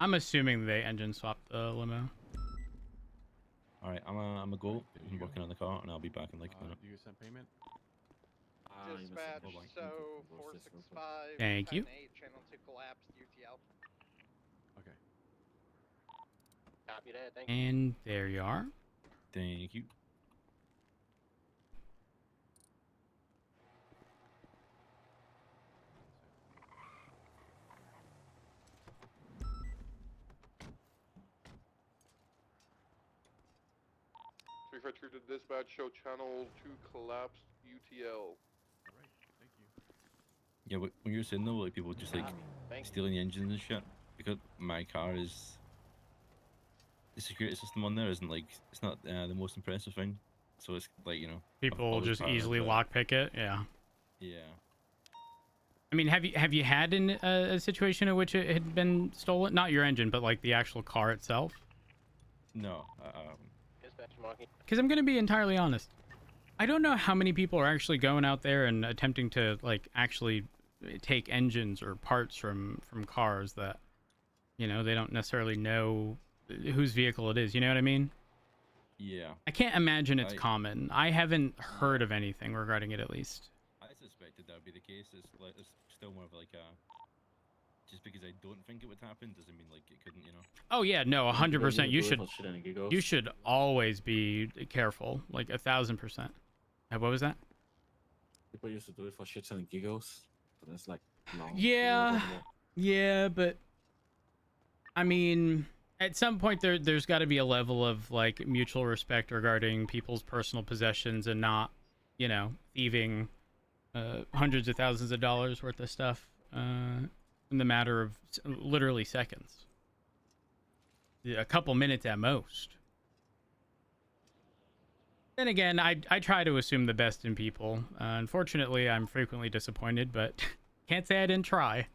I'm assuming they engine swapped the limo. All right, I'm a go. I'm working on the car, and I'll be back in like a minute. You send payment? Dispatch, so 465, Thank you. 10-8, channel 2 collapsed, UTL. Okay. Copy that, thank you. And there you are. Thank you. True to dispatch, show channel 2 collapsed UTL. Alright, thank you. Yeah, when you're saying though, like people just like stealing the engines and shit, because my car is the security system on there isn't like it's not the most impressive thing, so it's like People just easily lockpick it. Yeah. Yeah. I mean, have you had a situation in which it had been stolen? Not your engine, but like the actual car itself. No. Because I'm gonna be entirely honest, I don't know how many people are actually going out there and attempting to like actually take engines or parts from cars that they don't necessarily know whose vehicle it is. You know what I mean? Yeah. I can't imagine it's common. I haven't heard of anything regarding it, at least. I suspected that would be the case. It's still more of like a. Just because I don't think it would happen doesn't mean like it couldn't, Oh yeah, no, 100%. You should always be careful, like 1,000%. What was that? People used to do it for shits and giggles, but it's like long. Yeah, but I mean, at some point there's got to be a level of like mutual respect regarding people's personal possessions and not, thieving hundreds of thousands of dollars worth of stuff in the matter of literally seconds. A couple minutes at most. Then again, I try to assume the best in people. Unfortunately, I'm frequently disappointed, but can't say I didn't try.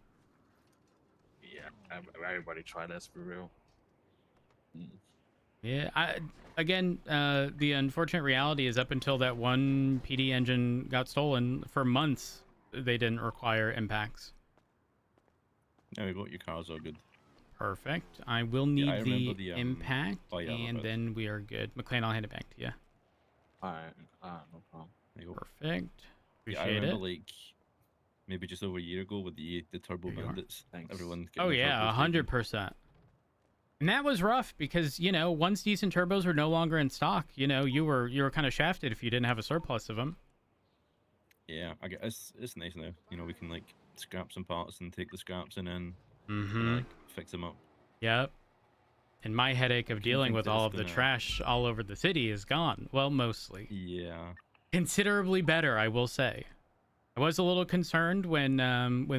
Yeah, everybody try. That's for real. Yeah, the unfortunate reality is up until that one PD engine got stolen, for months they didn't require impacts. There we go. Your car's all good. Perfect. I will need the impact, and then we are good. McLean, I'll hand it back to you. Alright, no problem. Perfect. Appreciate I remember it. like maybe just over a year ago with the turbo bandits. Thanks. Everyone. Oh yeah, 100%. And that was rough because once decent turbos were no longer in stock, you were kind of shafted if you didn't have a surplus of them. Yeah, I guess it's nice now. We can like scrap some parts and take the scraps and then like fix them up. Yep. And my headache of dealing with all of the trash all over the city is gone. Well, mostly. Yeah. Considerably better, I will say. I was a little concerned when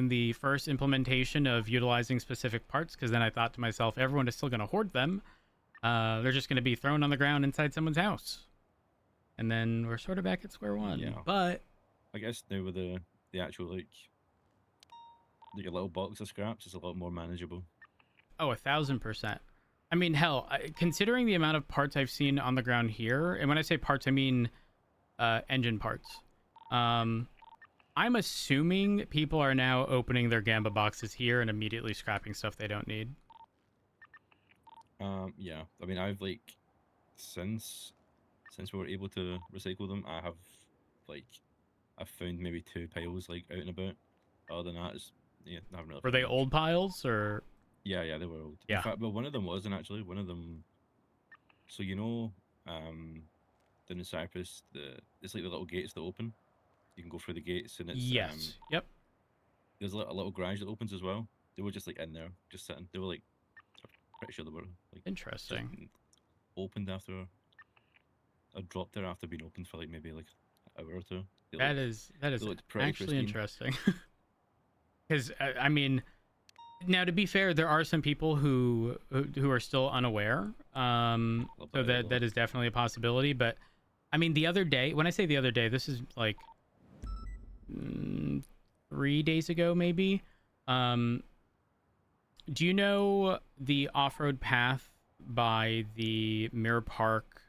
the first implementation of utilizing specific parts, because then I thought to myself, everyone is still going to hoard them. They're just going to be thrown on the ground inside someone's house. And then we're sort of back at square one. Yeah. But I guess now with the actual like a little box of scraps, it's a lot more manageable. Oh, 1,000%. I mean, hell, considering the amount of parts I've seen on the ground here, and when I say parts, I mean engine parts. I'm assuming people are now opening their Gamba boxes here and immediately scrapping stuff they don't need. Yeah. I mean, I've like since we were able to recycle them, I've found maybe 2 piles like out and about. Other than that, I haven't really. Were they old piles or? Yeah, they were old. Yeah. In fact, well, one of them wasn't actually. One of them. So down in Cyprus, it's like the little gates that open. You can go through the gates, and it's Yep. There's a little garage that opens as well. They were just like in there, just sitting. They were like, I'm pretty sure they were like interesting. Opened after. I dropped there after being opened for like maybe like an hour or 2. That is actually pristine. Interesting. Because I mean, now to be fair, there are some people who are still unaware. So that is definitely a possibility. But I mean, the other day, when I say the other day, this is like 3 days ago, maybe. Do you know the off-road path by the Mirror Park?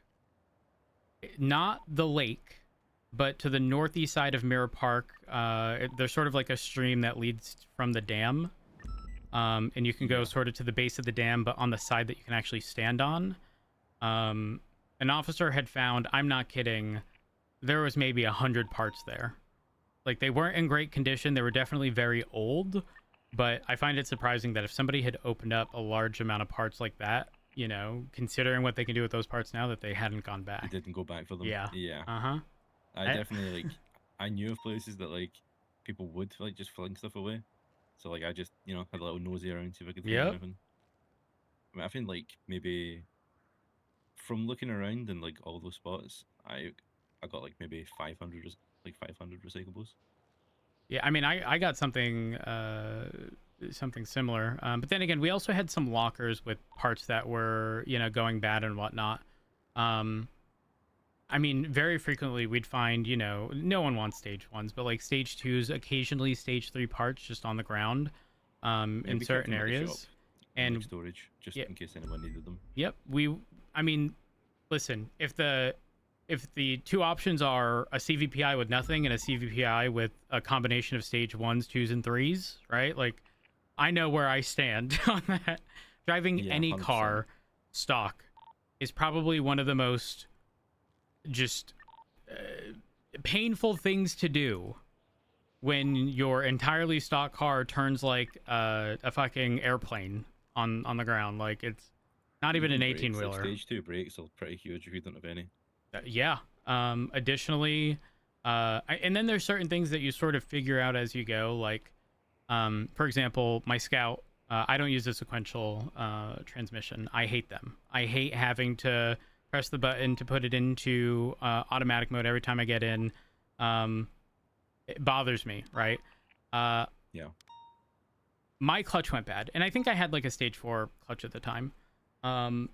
Not the lake, but to the northeast side of Mirror Park. There's sort of like a stream that leads from the dam. And you can go Yeah. sort of to the base of the dam, but on the side that you can actually stand on. An officer had found, I'm not kidding, there was maybe 100 parts there. Like, they weren't in great condition. They were definitely very old, but I find it surprising that if somebody had opened up a large amount of parts like that, you know, considering what they can do with those parts now, that they hadn't gone They back. didn't go back for them. Yeah. Yeah. Uh-huh. I definitely like. I knew of places that like people would like just fling stuff away. So like I just had a little nosy around see if I could find Yep. anything. I mean, I think like maybe from looking around in like all those spots, I got like maybe 500 like 500 recyclables. Yeah, I mean, I got something something similar, but then again, we also had some lockers with parts that were, you know, going bad and whatnot. I mean, very frequently we'd find, you know, no one wants stage ones, but like stage twos, occasionally stage three parts just on the ground, Yeah, in we kept certain them at the shop areas. in, like, And storage just yeah, in case anyone needed them. yep, I mean, listen, if the two options are a CVPI with nothing and a CVPI with a combination of stage ones, twos, and threes, right? Like, I know where I stand on that. Driving Yeah, any 100%. car stock is probably one of the most just painful things to do when your entirely stock car turns like a fucking airplane on the ground. Like, it's not even an brakes, 18-wheeler. Like stage 2 brakes are pretty huge if you don't have any. Yeah. Additionally, and then there's certain things that you sort of figure out as you go. Like, for example, my Scout, I don't use a sequential transmission. I hate them. I hate having to press the button to put it into automatic mode every time I get in. It bothers me, right? Yeah. My clutch went bad, and I think I had like a stage 4 clutch at the time. And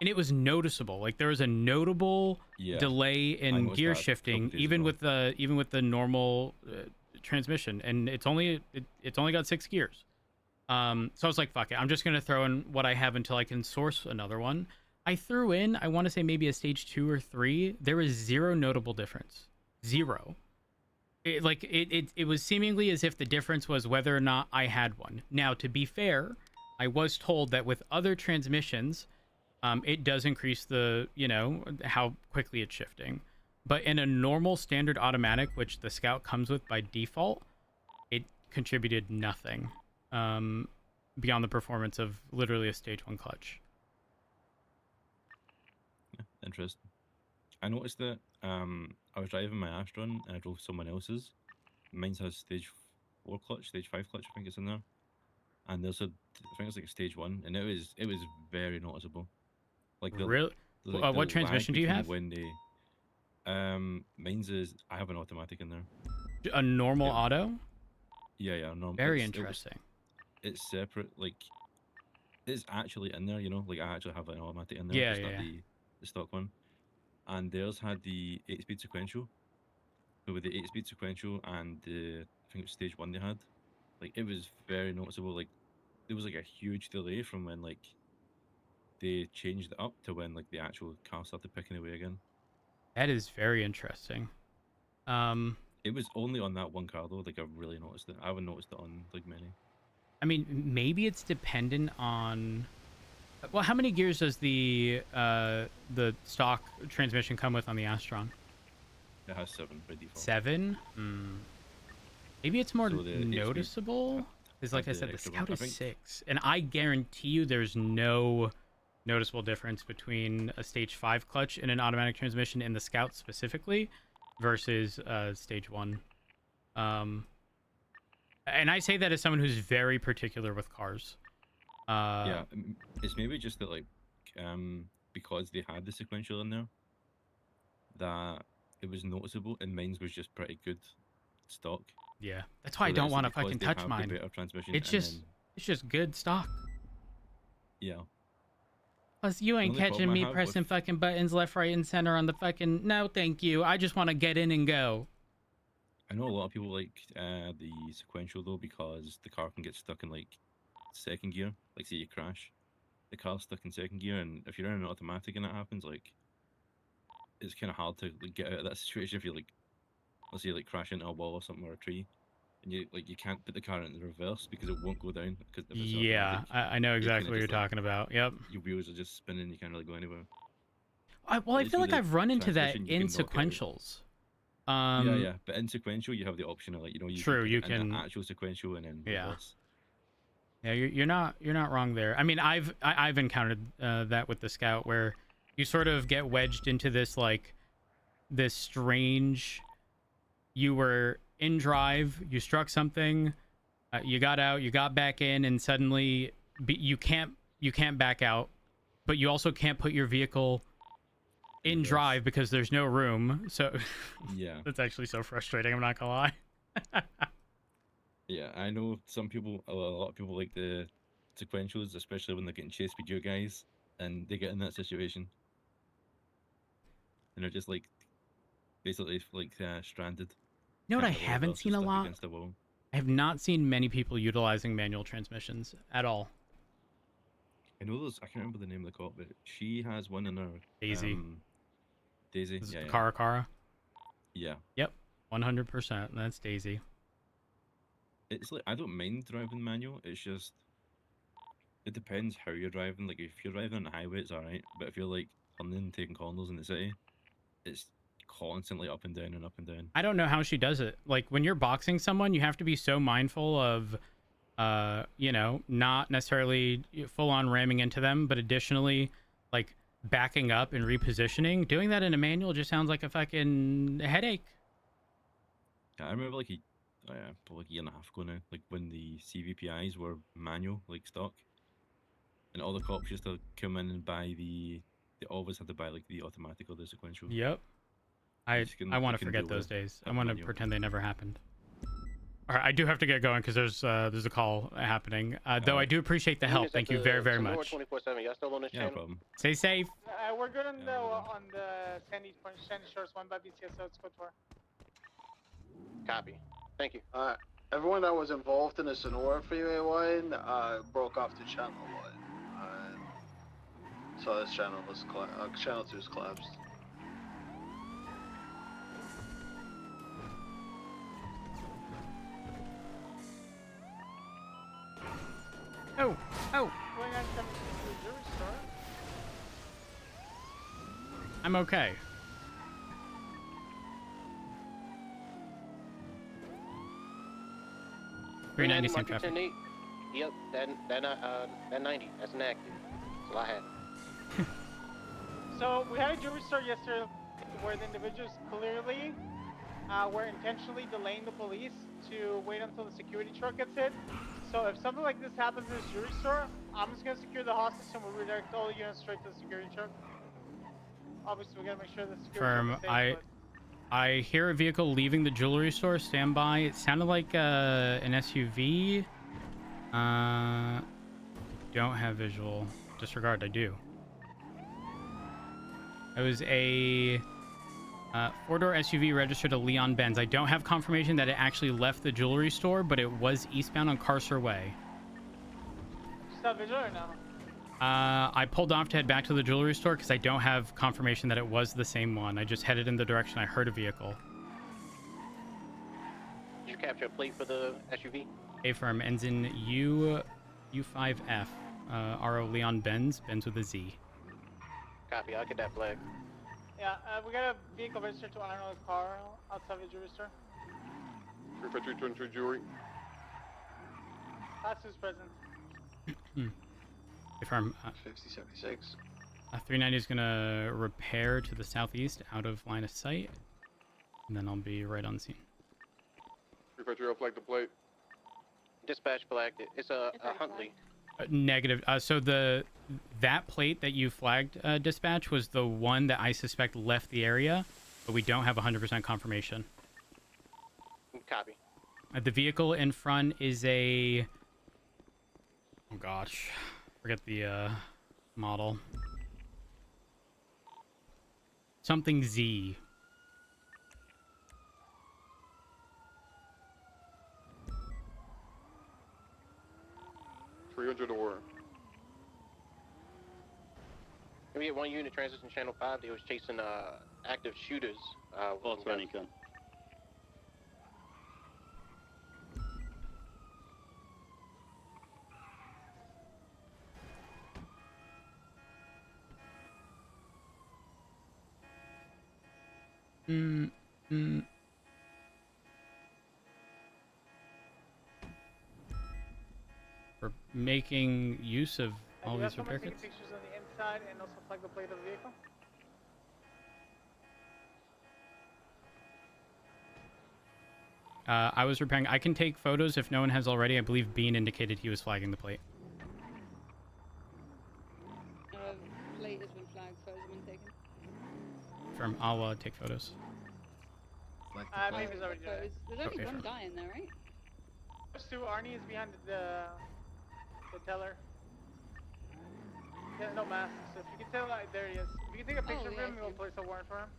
it was noticeable. Like, there was a notable delay in noticed gear that a couple shifting, days even ago. with the normal transmission, and it's only got 6 gears. So I was like, fuck it, I'm just gonna throw in what I have until I can source another one. I threw in, I want to say maybe a stage 2 or 3. There was zero notable difference. Zero. It was seemingly as if the difference was whether or not I had one. Now, to be fair, I was told that with other transmissions, it does increase the, you know, how quickly it's shifting. But in a normal standard automatic, which the Scout comes with by default, it contributed nothing beyond the performance of literally a stage 1 clutch. Yeah, interesting. I noticed that I was driving my Astron and I drove someone else's. Mine has stage 4 clutch, stage 5 clutch, I think it's in there. And there's I think it's like stage 1, and it was very noticeable. Like Really? the What transmission do you have? When they, mine's is I have an automatic in there. A normal Yeah. auto? Yeah, no. Very interesting. It's separate, like it's actually in there, you know, like I actually have an automatic in there, Yeah, just yeah, not yeah. the stock one. And theirs had the 8-speed sequential. So with the 8-speed sequential and the I think it was stage 1 they had, like it was very noticeable. Like there was like a huge delay from when like they changed it up to when like the actual car started picking away again. That is very interesting. It was only on that one car though, like I really noticed it. I haven't noticed it on like many. I mean, maybe it's dependent on. Well, how many gears does the stock transmission come with on the Astron? It has 7 by default. 7? Maybe it's more So the 8-speed noticeable. Because, like I had the said, the extra Scout one. I is think 6, and I guarantee you, there's no noticeable difference between a stage 5 clutch and an automatic transmission in the Scout specifically versus stage 1. And I say that as someone who's very particular with cars. yeah, it's maybe just that like because they had the sequential in there, that it was noticeable, and mine's was just pretty good stock. Yeah, that's why I So don't that's want to because fucking they touch have the mine. better transmission. It's and just then, it's just good stock. yeah. Plus, you ain't only problem catching I me have pressing with- fucking buttons left, right, and center on the fucking. No, thank you. I just want to get in and go. I know a lot of people like the sequential though because the car can get stuck in like second gear. Like say you crash, the car's stuck in second gear, and if you're in an automatic and that happens, like it's kind of hard to like, get out of that situation if you like, let's say you like crash into a wall or something or a tree. and you can't put the car in the reverse because it won't go down. Because if it's Yeah, automatic, I know you kinda exactly what you're just, like, talking about. Yep. your wheels are just spinning. You can't really go anywhere. Well, At I least feel with like the I've run into that transmission, you in can knock it out. sequentials. Yeah, yeah. But in sequential, you have the option of, like, you can True, put you it in can. an actual sequential and then Yeah. reverse. Yeah, you're not wrong there. I mean, I've encountered that with the Scout where you sort of get wedged into this like this strange. You were in drive, you struck something, you got out, you got back in, and suddenly you can't back out, but you also can't put your vehicle in Reverse. drive because there's no room. So Yeah. that's actually so frustrating. I'm not gonna lie. Yeah, I know some people, a lot of people like the sequentials, especially when they're getting chased by you guys, and they get in that situation, and they're just like, basically like stranded, You know what I can't really haven't reverse or seen a stuck lot? against the wall. I have not seen many people utilizing manual transmissions at all. I know there's, I can't remember the name of the cop, but she has one in her, Daisy. Daisy, This is yeah, yeah, Cara. yeah. Yep, 100%. That's Daisy. It's like, I don't mind driving manual, it's just, it depends how you're driving. Like, if you're driving on the highway, it's alright, but if you're like turning and taking corners in the city, it's constantly up and down and up and down. I don't know how she does it. Like when you're boxing someone, you have to be so mindful of, not necessarily full on ramming into them, but additionally, like backing up and repositioning. Doing that in a manual just sounds like a fucking headache. Yeah, I remember like probably a year and a half ago now, like when the CVPIs were manual, like stock, and all the cops used to come in and buy they always had to buy like the automatic or the sequential. Yep. You I just couldn't- I you want to couldn't forget deal those with days. I a want to manual. pretend they never happened. All right, I do have to get going because there's a call happening. Though I do appreciate the help. Thank you very, very much. 24/7. Y'all still on this Yeah, no channel? problem. Stay safe. We're good on Yeah, we're good. on the Sandy Shores one by BTSO. It's good for. Copy. Thank you. Everyone that was involved in the Sonora Freeway one broke off to Channel 1. So this channel was Channel 2 is collapsed. Oh. 2917 jewelry store. I'm okay. $3.90 Market traffic. 10-8. Yep, that 90. That's inactive. That's all I had. So we had a jewelry store yesterday where the individuals clearly were intentionally delaying the police to wait until the security truck gets hit. So if something like this happens in this jewelry store, I'm just gonna secure the hostage and we'll redirect all the units straight to the security truck. Obviously, we gotta make sure the security Firm. truck is safe. I hear a vehicle leaving the jewelry store. Stand by. It sounded like an SUV. Don't have visual. Disregard. I do. It was a four-door SUV registered to Leon Benz. I don't have confirmation that it actually left the jewelry store, but it was eastbound on Carcer Way. Just have visual or no? I pulled off to head back to the jewelry store because I don't have confirmation that it was the same one. I just headed in the direction I heard a vehicle. Did you capture a plate for the SUV? A firm ends in U5F. RO Leon Benz with a Z. Copy. I'll get that flag. Yeah, we got a vehicle registered to an unknown car outside the jewelry store. 35322 jewelry. That's who's present. A firm. 5076. 390 is gonna repair to the southeast, out of line of sight, and then I'll be right on scene. 353 flag the plate. Dispatch flagged it. It's a Huntley. Negative. So that plate that you flagged, dispatch, was the one that I suspect left the area, but we don't have 100% confirmation. Copy. The vehicle in front is a... Oh gosh, forget the model. Something Z. $300 We had one unit transition channel 5. They was chasing active shooters. Gun. Mm, mm. For making use of all you have these someone repair taking kits. pictures on the inside and also flag the plate of the vehicle? I was repairing. I can take photos if no one has already. I believe Bean indicated he was flagging the plate. Plate has been flagged, photos have been taken. Firm. I'll take photos. Maybe he's already doing it. There's only Okay, one sure. guy in there, right? There's two. Arnie is behind the teller. Yeah, no mask. So if you can tell, there he is. If you can take a picture of yeah, I him, see we'll him. place a warrant for him.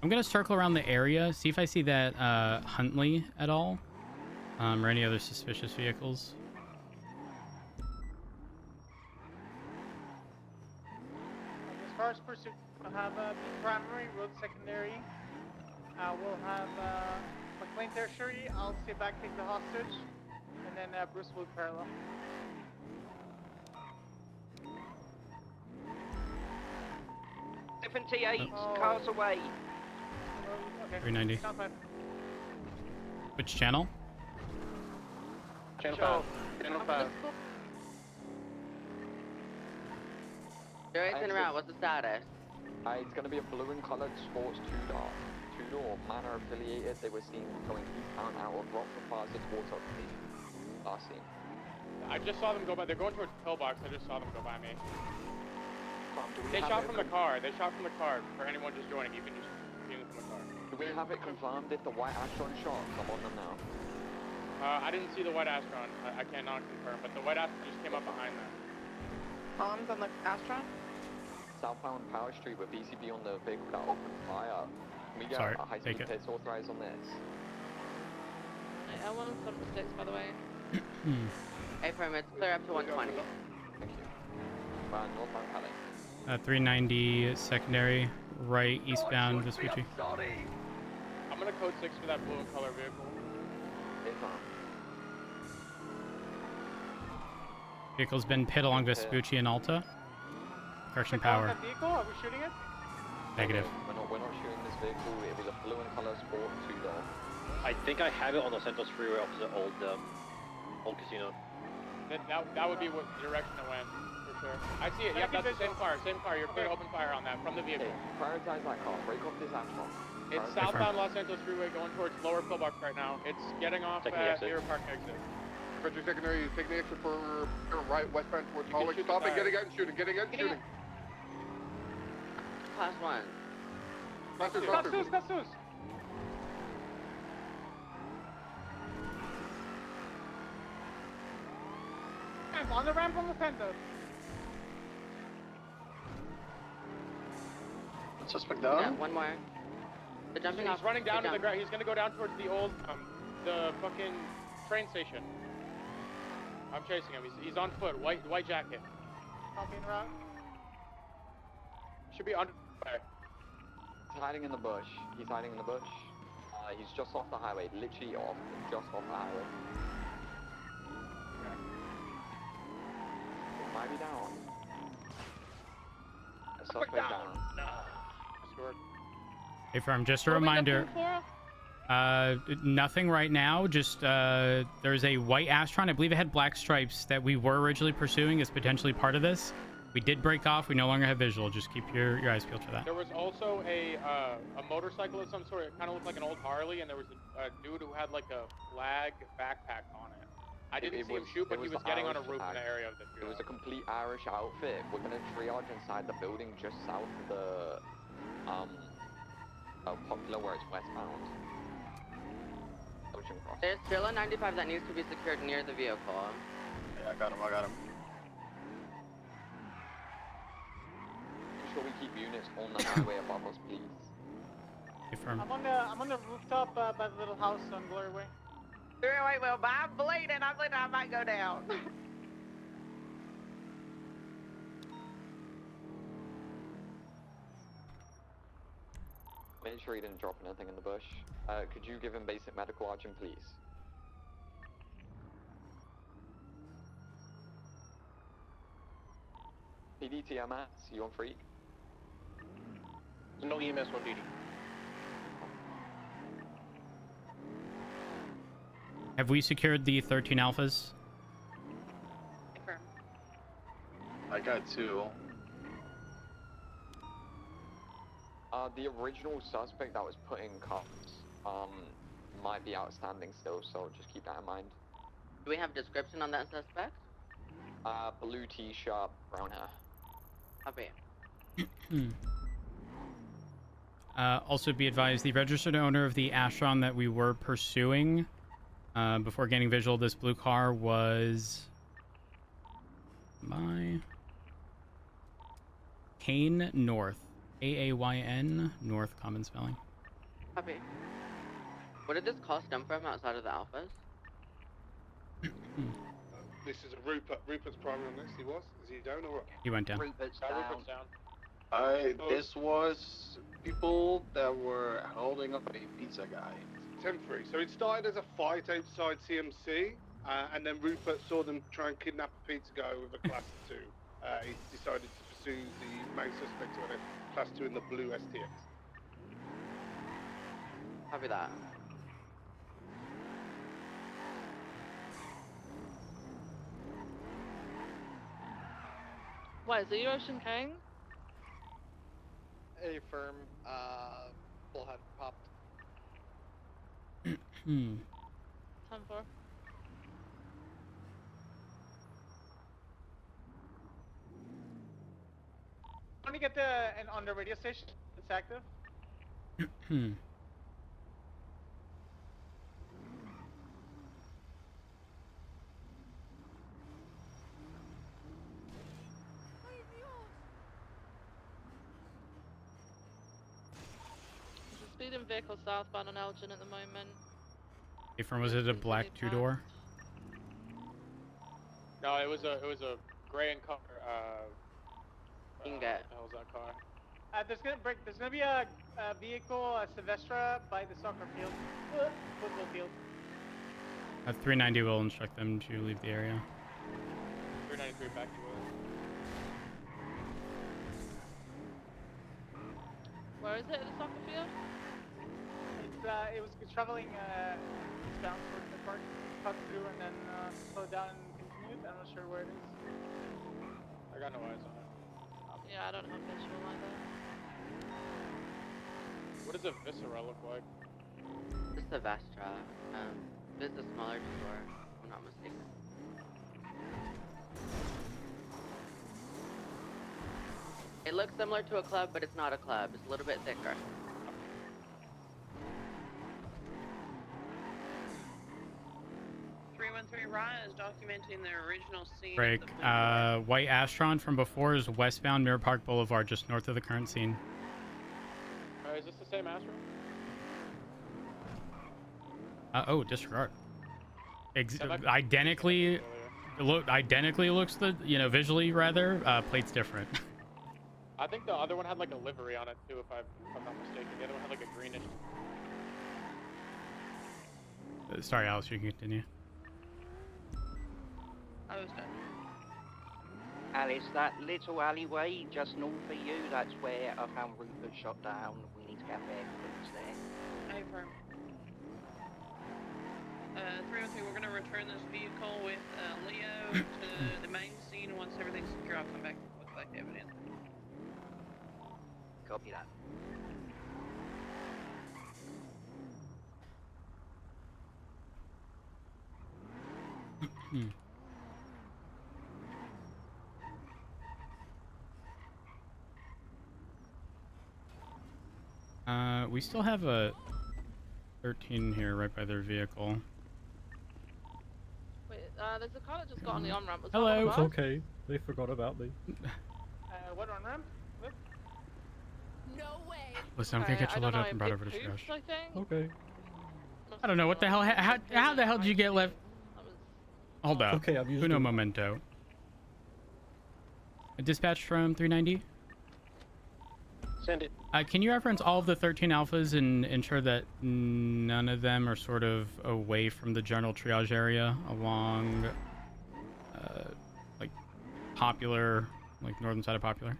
I'm gonna circle around the area, see if I see that Huntley at all, or any other suspicious vehicles. As far as pursuit, we'll have Bean primary, road secondary. We'll have McLean tertiary. I'll stay back, take the hostage, and then Bruce will parallel. Cars away. Okay. 390. Sounds fine. Which channel? Channel 5. Channel 5. You're in route, what's the status? It's going to be a blue and coloured sports two-door, manor affiliated. They were seen going eastbound out of Rockford Plaza towards our station. Last scene. I just saw them go by. They're going towards Pillbox. I just saw them go by me. They shot from the car. They shot from the car. For anyone just joining, you can just view from the car. Do we have it confirmed if the white Astron shot? I'm on them now. I didn't see the white Astron. I cannot confirm, but the white Astron just came up behind them. Bombs on the Astron? Southbound Power Street with BCB on the vehicle that opened fire. Can we get Sorry, a high-speed take it. pits authorized on this? L176, by the way. Hey, firm, it's clear up to 120. Thank you. Northbound Cali. 390 secondary, right eastbound Vespucci. I'm gonna code 6 for that blue and color vehicle. It's on. Vehicle's been pit along Vespucci and Alta. Correction power. That vehicle? Are we shooting it? Negative. We're not shooting this vehicle. It was a blue and color sport two-door. I think I have it on the Santos Freeway opposite old casino. That would be what direction it went, for sure. I see it. Yep, that's the same car. Same car. You're clear to open fire on that from the vehicle. Okay, prioritize that car. Break off this Astron. It's southbound Los Santos Freeway going towards lower Pillbox right now. It's getting off at Deer Park exit. Frederick Secondary, take the exit for right westbound towards You can Hollick. shoot the Stop and tire. getting out and shooting. Getting out and shooting. Class 1. Casus. On the ramp on the center. Suspect Yeah, down. one more. They're jumping off. He's running down to They the ground. He's gonna go down towards the old, the fucking train station. I'm chasing him. He's on foot. White jacket. Copy en route. Should be under fire. He's hiding in the bush. He's hiding in the bush. He's just off the highway. Literally off. Just off the highway. He might be down. A suspect down. Escort. Hey, firm. Just a reminder. Nothing right now. Just there's a white Astron. I believe it had black stripes that we were originally pursuing as potentially part of this. We did break off. We no longer have visual. Just keep your eyes peeled for that. There was also a motorcycle of some sort. It kind of looked like an old Harley, and there was a dude who had like a flag backpack on it. I didn't see him shoot, but he was getting on a roof in the area of the It was a complete Irish outfit. We're gonna triage inside the building just south of the Popular where it's westbound. Ocean Cross. There's still a 95 that needs to be secured near the vehicle. Yeah, I got him. Make sure we keep units on the highway above us, please. Hey, firm. I'm on the rooftop by the little house on Glory Way. Wait, well, I'm bleeding. I might go down. Make sure he didn't drop anything in the bush. Could you give him basic medical arching, please? PD TMS, you on freak? No EMS on duty. Have we secured the 13 alphas? Confirm. I got 2. The original suspect that was put in cuffs, might be outstanding still, so just keep that in mind. Do we have a description on that suspect? Blue t-shirt, brown hair. Copy. Also be advised, the registered owner of the Astron that we were pursuing before getting visual of this blue car was Kane North. Ayn North, common spelling. Copy. What did this call stem from outside of the alphas? This is a Rupert. Rupert's primary on this. He was. Is he down or what? He went down. Rupert's Rupert's down. This was people that were holding up a pizza guy. Temporary. So it started as a fight outside CMC, and then Rupert saw them try and kidnap a pizza guy with a class 2. He decided to pursue the main suspect who had a class 2 in the blue STX. Copy that. What, is it Ocean Kane? A firm, bullhead popped. 10-4. Want to get on the radio station? It's active. Speeding vehicle southbound on Elgin at the moment. From was it a black two-door? No, it was a gray and color. You can get. What the hell was that car? There's gonna be a vehicle, a Silvestra, by the soccer field, football field. 390 will instruct them to leave the area. 393 back to Where is it at the soccer field? It was traveling eastbound towards the park, cut through and then slowed down and continued. I'm not sure where it is. I got no eyes on it. Yeah, I don't have visual either. What does a Viscera look like? This is a Vestra. This is a smaller store, if I'm not mistaken. It looks similar to a club, but it's not a club. It's a little bit thicker. Ryan is documenting the original scene. Break. White Astron from before is westbound Mirror Park Boulevard, just north of the current scene. Is this the same Astro? Oh, disregard. Identically looks visually rather. Plate's different. I think the other one had like a livery on it too, if I'm not mistaken. The other one had like a greenish. Sorry, Alice, you can continue. I was done. Alice, that little alleyway just north of you, that's where I found Rupert shot down. We need to get back there. A firm. 303, we're going to return this vehicle with Leo to the main scene, and once everything's secure, I'll come back with collect evidence. Copy that. We still have a 13 here right by their vehicle. Wait, there's a car that just got on the on-ramp. Hello. It's okay. They forgot about me. What on-ramp? No way. Listen, I'm gonna get you loaded up and brought over to Josh. Okay. I don't know what the hell. How the hell did you get left? Hold up. Okay, I'm used Uno to it. momento. A dispatch from 390. Send it. Can you reference all of the 13 alphas and ensure that none of them are sort of away from the general triage area along, like, Popular, like northern side of Popular?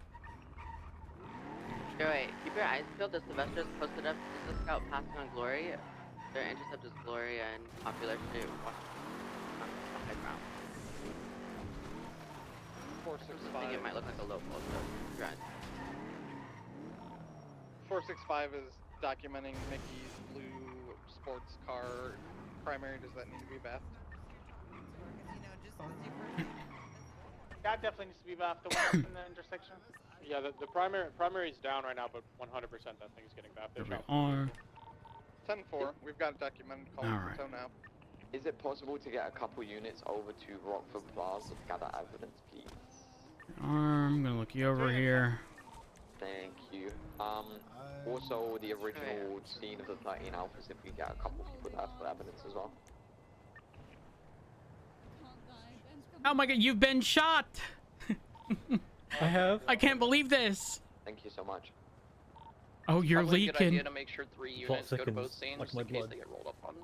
Joey, keep your eyes peeled. The Sylvester's posted up. This is a scout passing on Glory. Their intercept is Glory and Popular Street, Washington, on the high ground. I think it might look like a local, so keep your eyes. 465 is documenting Mickey's blue sports car primary. Does that need to be bathed? That definitely needs to be buffed. The one in the intersection. Yeah, the primary's down right now, but 100% that thing's getting back. There we are. 10-4. We've got it documented. Call All it right. tow now. Is it possible to get a couple units over to Rockford Plaza to gather evidence, please? I'm gonna look you over here. Thank you. Also the original scene of the 13 Alphas, if we get a couple people there for evidence as well. Oh my god, you've been shot! I have. I can't believe this! Thank you so much. Oh, you're Probably a good leaking. idea to make sure 3 units go to both scenes, like just my in case blood. they get rolled up on.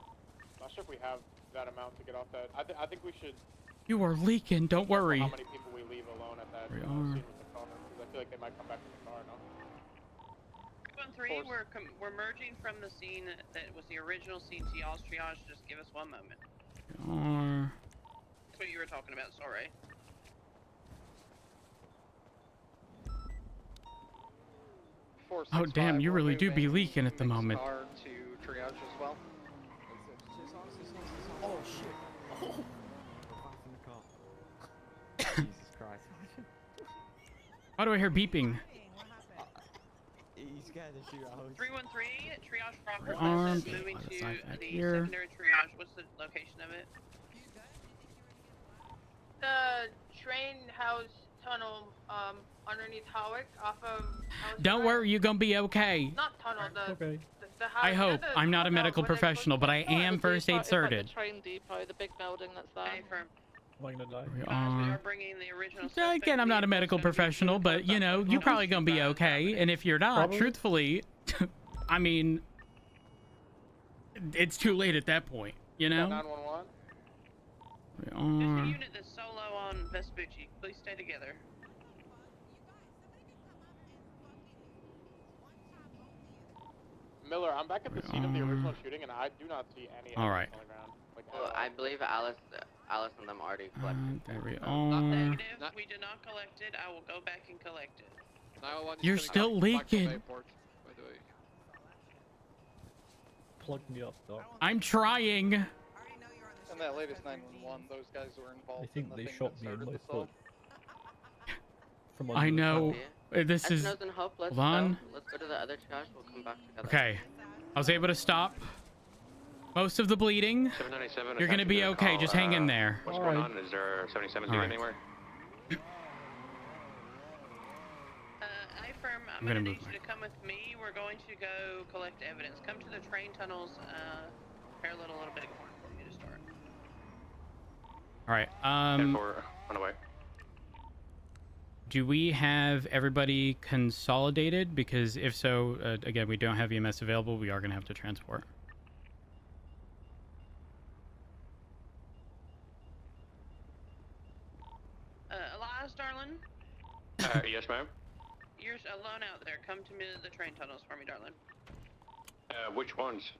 Not sure if we have that amount to get off that. I think we should. You are leaking, don't worry. How many people we leave alone at that We scene are. with the car? Because I feel like they might come back to the car. No. 313, we're merging from the scene that was the original scene to y'all's triage. Just give us one moment. We are. That's what you were talking about. Sorry. Oh damn, you really do be leaking at the moment. Car to triage as well. Oh shit. Oh. Jesus Christ. Why do I hear beeping? He scared the shit out of 313, triage proper. Armed. Moving By the to side back the here. secondary triage. What's the location of it? The train house tunnel underneath Howick off of Don't worry, you're gonna be okay. not tunnel, the Okay. the house. I hope. the I'm not a tunnel medical where they professional, but I am first aid It's like certed. the train depot, the big building that's there. Firm. Am I gonna die? We We are. are bringing the original. Again, I'm not a medical professional, but you know, you're probably gonna be okay. And if you're not, Probably. truthfully, I mean, it's too late at that point, you know? 911. We Just the are. unit that's solo on Vespucci. Please stay together. Miller, I'm back at the scene of the original shooting, and I do not see any All evidence right. on the ground. Like, Well, I believe Alice and them already collected. There we Not are. negative. We did not collect it. I will go back and collect it. 911, You're just still gonna collect from leaking. airport, by the way. Plug me up, Doc. I'm trying. And that latest 911, those guys were involved I think in the they thing shot that me in started my this foot. all. From I under the know. car. This is. Eskimos and Hope, let's Hold on. go. Let's go to the other triage. We'll come back together. Okay. I was able to stop most of the bleeding. 797. You're gonna be okay. Just hang in there. What's All going right. on? Is there 77 All doing right. anywhere? I firm. I'm gonna gonna move need you to come with me. We're going to go collect evidence. Come to the train tunnels. Parallel a little bit of corn for me to start. All right. 10-4 on the way. Do we have everybody consolidated? Because if so, again, we don't have EMS available. We are gonna have to transport. Elias, darling. Yes, ma'am. You're alone out there. Come to me to the train tunnels for me, darling. Which ones?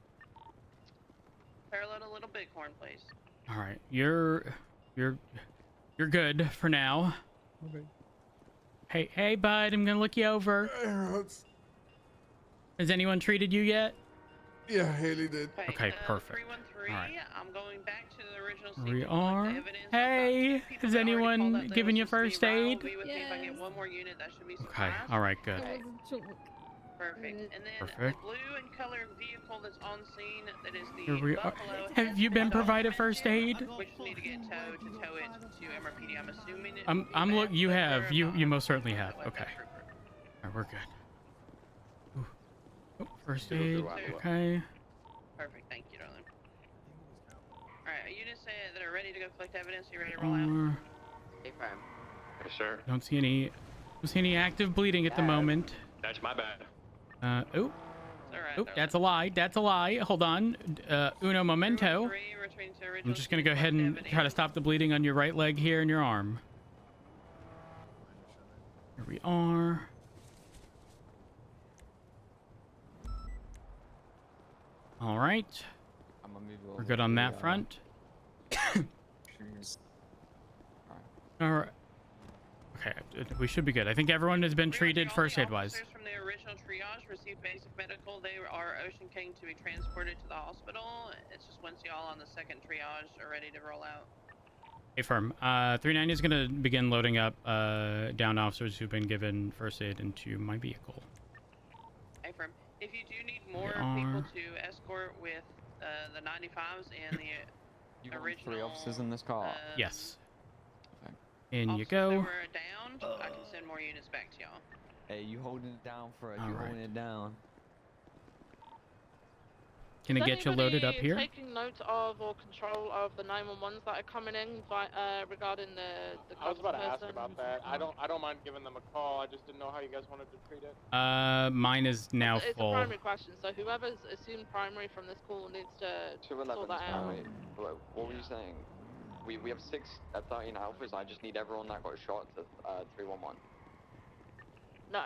Parallel a little bighorn, please. All right. You're good for now. Okay. Hey, bud. I'm gonna look you over. Has anyone treated you yet? Yeah, Haley did. Okay, perfect. 313. All right. I'm going back to the original scene. We to collect are. the evidence. Hey, People has that already called anyone up that given was you supposed to first be Raul. aid? Be with me if I get one more unit. That should be Okay. suffice. All right. Good. Perfect. And then Perfect. the blue and colored vehicle that's on scene, that is the Here we are. Buffalo. Have you been provided first aid? We just need to get towed to tow it to MRPD. I'm assuming it. I'm look. You have. You most certainly have. Okay. All right, we're good. Ooh. Oh, first aid. Okay. Perfect. Thank you, darling. All right. Units that are ready to go collect evidence. You ready to roll out? Or, Hey, firm. Yes, sir. don't see any active bleeding at the moment. That's my bad. Oh. Alright, Oh, that's a lie. That's a lie. Hold on. Uno momento. I'm just gonna go ahead and try to stop the bleeding on your right leg here and your arm. Here we are. All right. I'm gonna move you We're over good on to that the, front. trees. All right. Okay, we should be good. I think everyone has been treated first aid wise. Officers from the original triage received basic medical. They are Ocean King to be transported to the hospital. It's just once y'all on the second triage are ready to roll out. Hey, firm. 390 is going to begin loading up down officers who've been given first aid into my vehicle. Hey, firm. If you do need more are. people to escort with the 95s and the You want original 3 officers in this car? Yes. In you officers go. that were downed, I can send more units back to y'all. Hey, you holding it down for us? All You right. holding it down? Can I get you loaded up here? Taking note of or control of the 911s that are coming in regarding the I was about to ask person. about that. I don't mind giving them a call. I just didn't know how you guys wanted to treat it. Mine is now It's a full. primary question, so whoever's assumed primary from this call needs to sort 211's that out. primary. What were you saying? We have 6 at 13 alphas. I just need everyone that got shot to 311. No.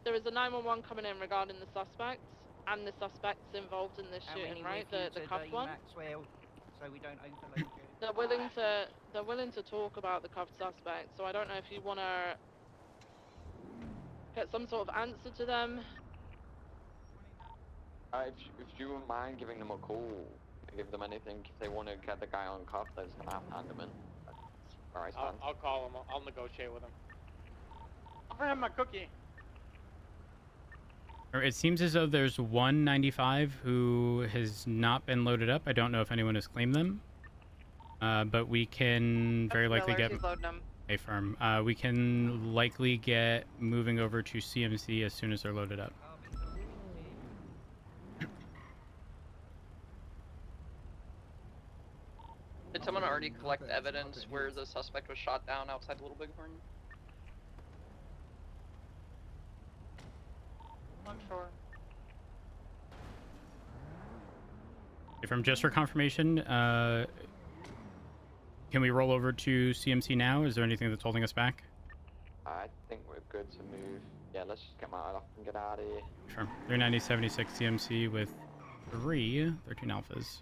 There is a 911 coming in regarding the suspects and the suspects involved in this shooting, right? The cuffed one. Maxwell, so we don't overload you. They're willing to talk about the cuffed suspect, so I don't know if you want to get some sort of answer to them. If you wouldn't mind giving them a call, give them anything. If they want to get the guy on cuff, they're just gonna have to hand him in. That's where I stand. I'll call him. I'll negotiate with him. Offer him a cookie. It seems as though there's one 95 who has not been loaded up. I don't know if anyone has claimed them. But we can very likely get a firm. We can likely get moving over to CMC as soon as they're loaded up. Did someone already collect evidence where the suspect was shot down outside Little Bighorn? I'm sure. From just for confirmation, can we roll over to CMC now? Is there anything that's holding us back? I think we're good to move. Yeah, let's just get my off and get out of here. Sure. 39076 CMC with 13 alphas.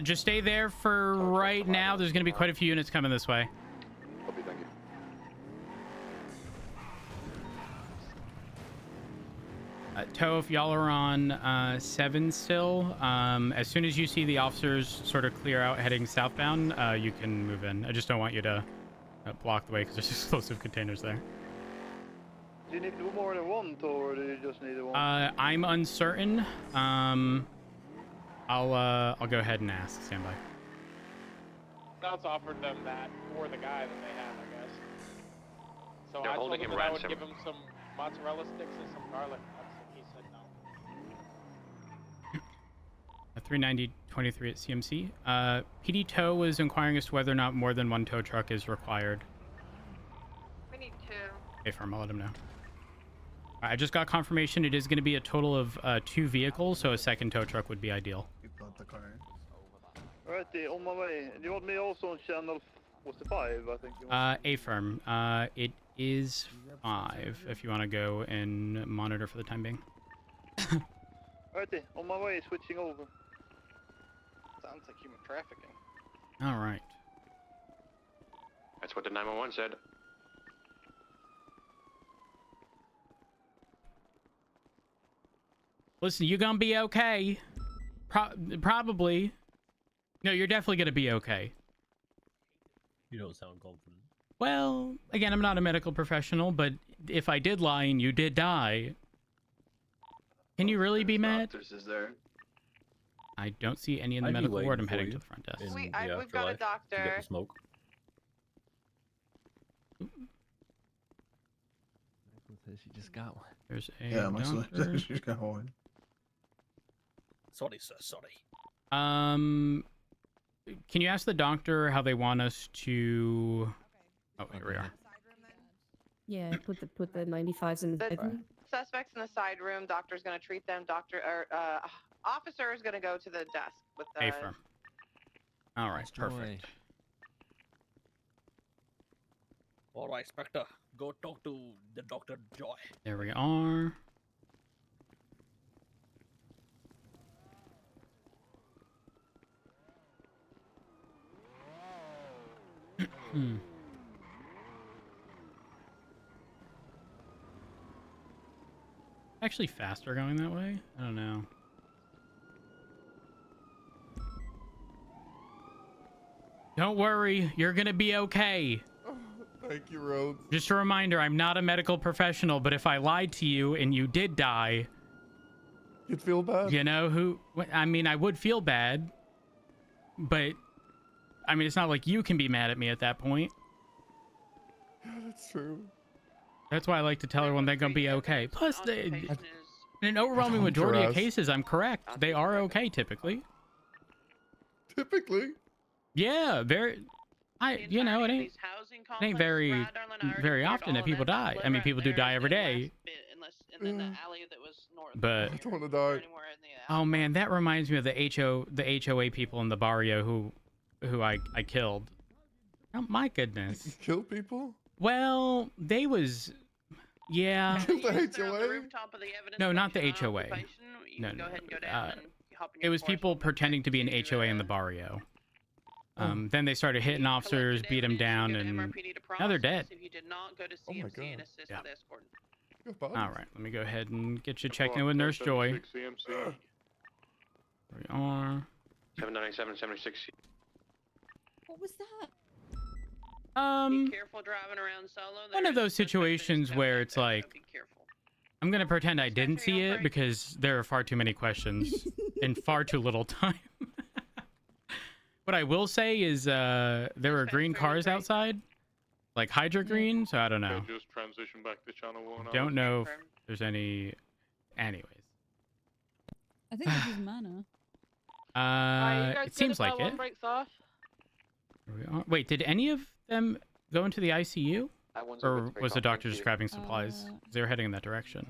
Just stay there for right now. There's going to be quite a few units coming this way. Copy, thank you. Toe, if y'all are on 7 still, as soon as you see the officers sort of clear out heading southbound, you can move in. I just don't want you to block the way because there's explosive containers there. Do you need more than one, or do you just need one? I'm uncertain. I'll go ahead and ask. Stand by. Scouts offered them that for the guy that they have, I guess. So They're I told holding him him that I would ransom. give him some mozzarella sticks and some garlic. He said no. 39023 at CMC. PD Tow was inquiring as to whether or not more than one tow truck is required. We need 2. Okay, firm. I'll let him know. I just got confirmation it is going to be a total of 2 vehicles, so a second tow truck would be ideal. Alrighty, on my way. Do you want me also on channel 45, I think? A firm. It is 5 if you want to go and monitor for the time being. Alrighty, on my way, switching over. Sounds like human trafficking. All right. That's what the 911 said. Listen, you're gonna be okay. Probably. No, you're definitely gonna be okay. You don't sound confident. Well, again, I'm not a medical professional, but if I did lie and you did die, can you really be mad? Is there? I don't see any in the I'd be medical ward. waiting I'm for heading you to the front desk. in We've the got a afterlife to doctor. get the smoke. She just got one. There's a Yeah, my doctor. she's got one. Sorry, sir. Sorry. Can you ask the doctor how they want us to... Oh, here we are. Yeah, put the 95s in. Suspects in the side room. Doctor's gonna treat them. Officer is gonna go to the desk with the. A firm. All right, perfect. All right, Spectre. Go talk to the Dr. Joy. There we are. Actually faster going that way? I don't know. Don't worry, you're gonna be okay. Thank you, Rhodes. Just a reminder, I'm not a medical professional, but if I lied to you and you did die... You'd feel bad? You know who... I mean, I would feel bad, but... I mean, it's not like you can be mad at me at that point. Yeah, that's true. That's why I like to tell everyone they're gonna be okay. Plus, in an overwhelming majority of cases, I'm correct. They are okay, typically. Typically? Yeah, very... you know, it ain't very often that people die. I mean, people do die every day. But I don't want to die. oh man, that reminds me of the HOA people in the barrio who I killed. Oh my goodness. You killed people? Well, they was yeah. You killed the HOA? No, not the HOA. No. It was people pretending to be an HOA in the barrio. Then they started hitting officers, beat them down, and now they're dead. Oh my god. Yeah. All right, let me go ahead and get you checked in with Nurse Joy. There we are. 79776. What was that? Be careful driving around solo. One of those situations where it's like, I'm gonna pretend I didn't see it because there are far too many questions in far too little time. What I will say is there were green cars outside, like Hydra green, so I don't know. Just transition back to channel 1. Don't know if there's any... Anyways. I think this is mana. It seems like it. Breaks off. There we are. Wait, did any of them go into the ICU? Or was the doctor just grabbing supplies? They were heading in that direction.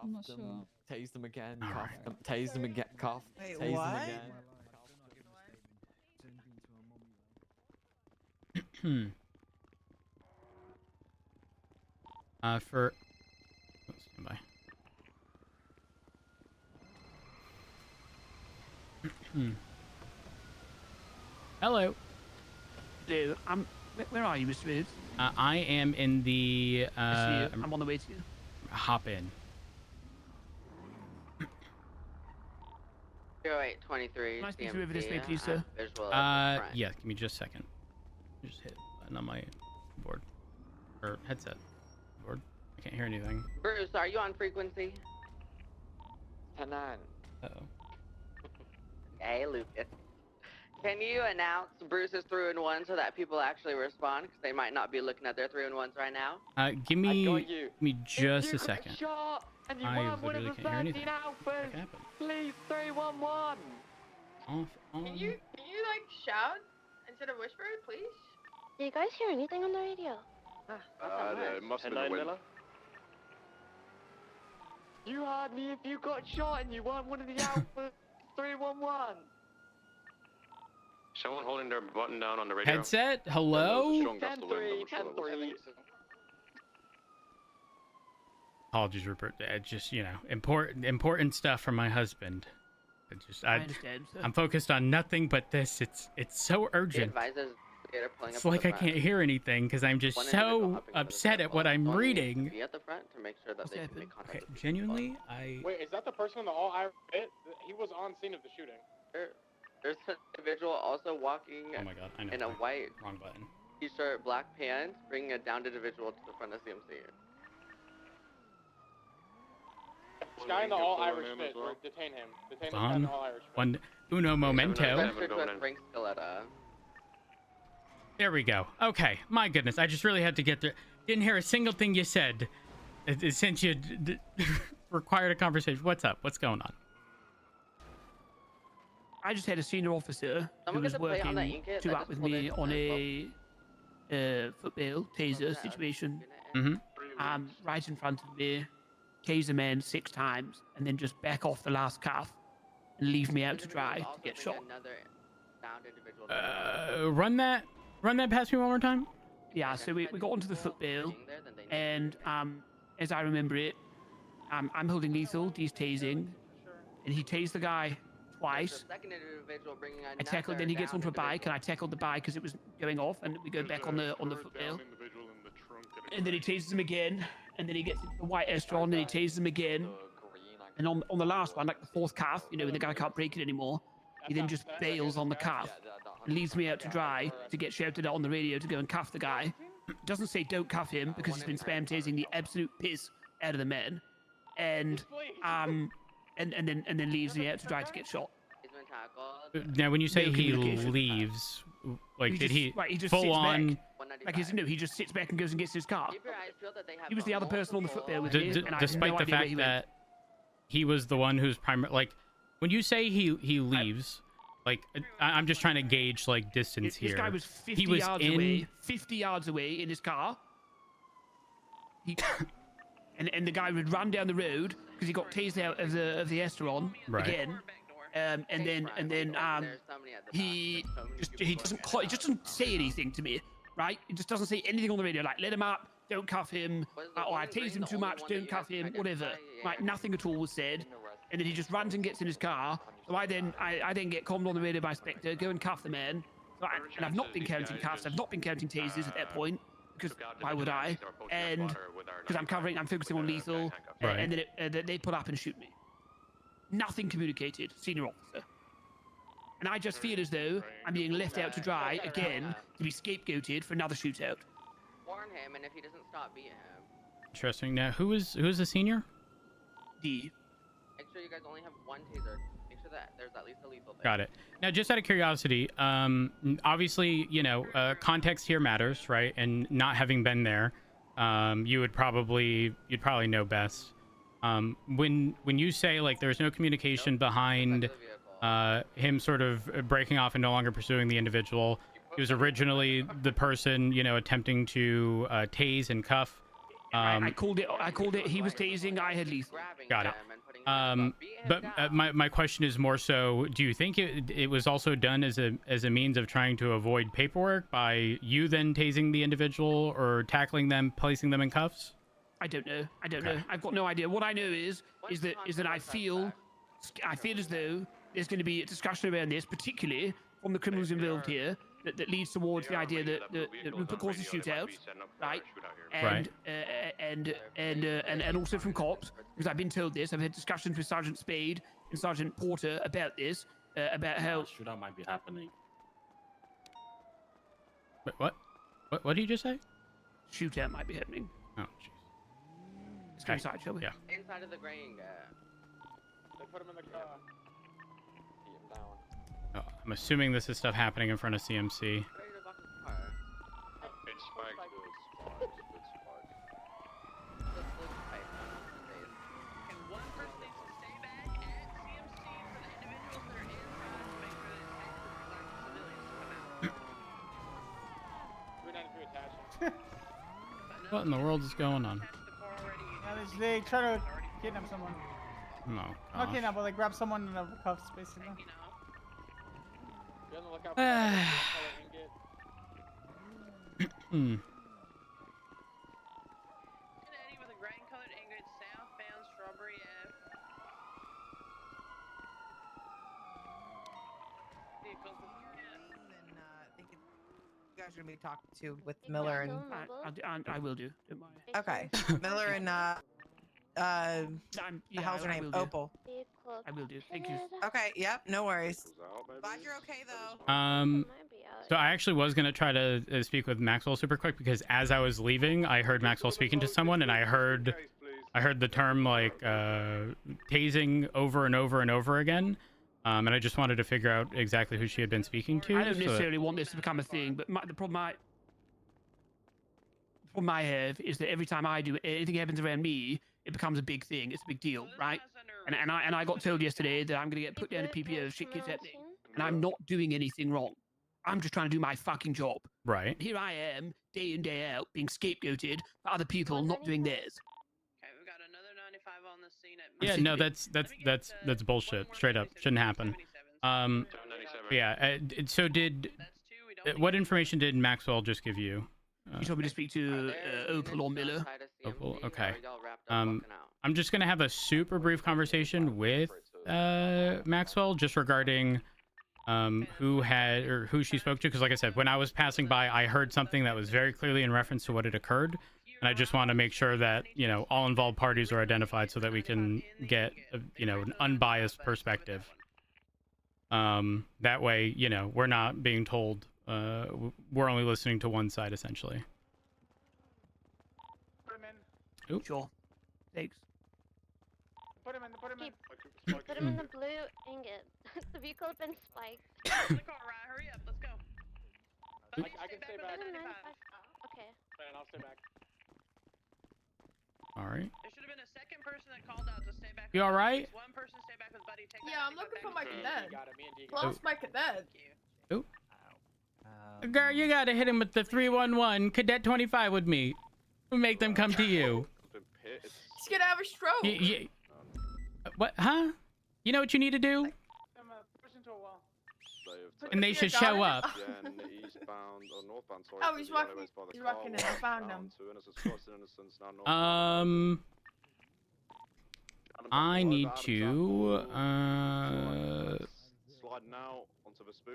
I'm not sure. Tase them again, All cough right. them, tase them again, cough, Wait, tase what? them again. For... Oh, stand by. Hello. Hello, where are you, Mr. Rhodes? I am in the... I see you. I'm on the way to you. Hop in. 0823. Nice to meet you over this way, please, sir. Yeah, give me just a second. Just hit a button on my board. Or headset. Board. I can't hear anything. Bruce, are you on frequency? 10-9. Uh-oh. Hey, Lucas. Can you announce Bruce's 3-in-1 so that people actually respond? Because they might not be looking at their 3-in-1s right now. Give me just a second. And you I weren't one of literally the can't hear anything. 13 alphas. What happened? Please, 311. On. Can you like shout instead of whisper, please? Do you guys hear anything on the radio? It must have been the wind. You heard me if you got shot and you weren't one of the alphas. 311. Someone holding their button down on the radio. Headset? Hello? 10-3, 10-3. Apologies, Rupert. Just, you know, important stuff from my husband. I understand, sir. I'm focused on nothing but this. It's so urgent. It's like I can't hear anything because I'm just so upset at what I'm reading. Be at the front to make sure that they can make contact. Okay, genuinely, Wait, is that the person in the all-Irish bit? He was on scene of the shooting. There's an individual also walking Oh my god, I know. in a white Wrong button. t-shirt, black pants, bringing a downed individual to the front of CMC. This guy in the all-Irish bit, detain him. Detain this guy in the all-Irish bit. Uno momento. There we go. Okay, my goodness, I just really had to get there. Didn't hear a single thing you said since you required a conversation. What's up? What's going on? I just had a senior officer who was working to act with me on a football taser situation. Right in front of me, taser man 6 times, and then just back off the last calf and leave me out to dry to get shot. Run that past me one more time. yeah, so we got onto the footbill, and as I remember it, I'm holding lethal, D's tasing, and he tased the guy twice. I tackled, then he gets onto a bike, and I tackled the bike because it was going off, and we go back on the footbill. And then he tases him again, and then he gets into the white Estron, and he tases him again. And on the last one, like the fourth cuff, you know, when the guy can't break it anymore, he then just bails on the cuff and leaves me out to dry to get shouted at on the radio to go and cuff the guy. Doesn't say don't cuff him because he's been spam tasing the absolute piss out of the man, and then leaves me out to dry to get shot. Now, when you say he leaves, like, did he just full sits on? back. Like, he just sits back and goes and gets his car. He was the other person on the footbill with me, and I had Despite no the idea where fact he went. that he was the one who's primary, like, when you say he leaves, like, I'm just trying to gauge like distance here. This guy was 50 he was yards away. 50 yards away in his car. And the guy would run down the road because he got tased out of the Esteron again. And then he just doesn't say anything to me, right? He just doesn't say anything on the radio, like let him up, don't cuff him, or I tased him too much, don't cuff him, whatever. Right? Nothing at all was said. And then he just runs and gets in his car. So I then get called on the radio by Spectre, go and cuff the man. So and I've not been counting cuffs, I've not been counting tasers at that point, because why would I? And because I'm focusing on lethal, and then they pull up and shoot me. Nothing communicated, senior officer. And I just feel as though I'm being left out to dry again to be scapegoated for another shootout. Warn him, and if he doesn't stop, beat him. Interesting. Now, who is the senior? D. Make sure you guys only have one taser. Make sure that there's at least a lethal there. Got it. Now, just out of curiosity, obviously, you know, context here matters, right? And not having been there, you'd probably know best. When you say like there's no communication behind him sort of breaking off and no longer pursuing the individual, he was originally the person, you know, attempting to tase and cuff. I called it. He was tasing. I had lethal. Got it. But my question is more so: do you think it was also done as a means of trying to avoid paperwork by you then tasing the individual or tackling them, placing them in cuffs? I don't know. I've got no idea. What I know is that I feel as though there's going to be a discussion around this, particularly from the criminals involved here, that leads towards the idea that Rupert caused a shootout, right? And also from cops, because I've been told this. I've had discussions with Sergeant Spade and Sergeant Porter about this, about how shootout might be happening. Wait, what did you just say? Shootout might be happening. Oh, jeez. Let's go inside, shall we? Yeah. Inside of the grain. They put him in the car. Oh, I'm assuming this is stuff happening in front of CMC. It's spiked. What in the world is going on? They try to kidnap someone. No. Not kidnap, but like grab someone in the cuffs, basically. Be on the lookout for that color ingot. Eddie with a grain-colored ingot southbound Strawberry Ave. You guys are gonna be talking to with Miller and I will do. Don't mind. okay, Miller and the hell's her name? Opal. I will do. Thank you. Okay. Yep. No worries. Glad you're okay though. So I actually was gonna try to speak with Maxwell super quick because as I was leaving, I heard Maxwell speaking to someone, and I heard the term like tasing over and over and over again. And I just wanted to figure out exactly who she had been speaking to. I don't necessarily want this to become a thing, but the problem I have is that every time I do anything happens around me, it becomes a big thing. It's a big deal, right? And I got told yesterday that I'm gonna get put down to PPO if shit keeps happening, and I'm not doing anything wrong. I'm just trying to do my fucking job. Right. And here I am, day in day out, being scapegoated for other people not doing theirs. Okay, we've got another 95 on the scene at. Yeah, no, that's bullshit. Straight up, shouldn't happen. Yeah. So what information did Maxwell just give you? You told me to speak to Opal or Miller. Opal, okay. I'm just gonna have a super brief conversation with Maxwell just regarding who she spoke to, because like I said, when I was passing by, I heard something that was very clearly in reference to what had occurred, and I just want to make sure that, you know, all involved parties are identified so that we can get you know, an unbiased perspective. That way, you know, we're not being told we're only listening to one side essentially. Put him in. Oop. Sure. Thanks. Put him in. Put him in the blue ingot. The vehicle has been spiked. The car, right? Hurry up, let's go. I can stay back. Okay. Man, I'll stay back. All right. There should have been a second person that called out to stay back. You all right? One person stay back with Buddy. Take Yeah, I'm looking for my cadet. Oh. Lost my cadet. Ooh. Girl, you gotta hit him with the 311. Cadet 25 with me. We'll make them come to you. He's gonna have a stroke. What? Huh? You know what you need to do? And they should show up. Oh, he's walking in. I found him. I need to.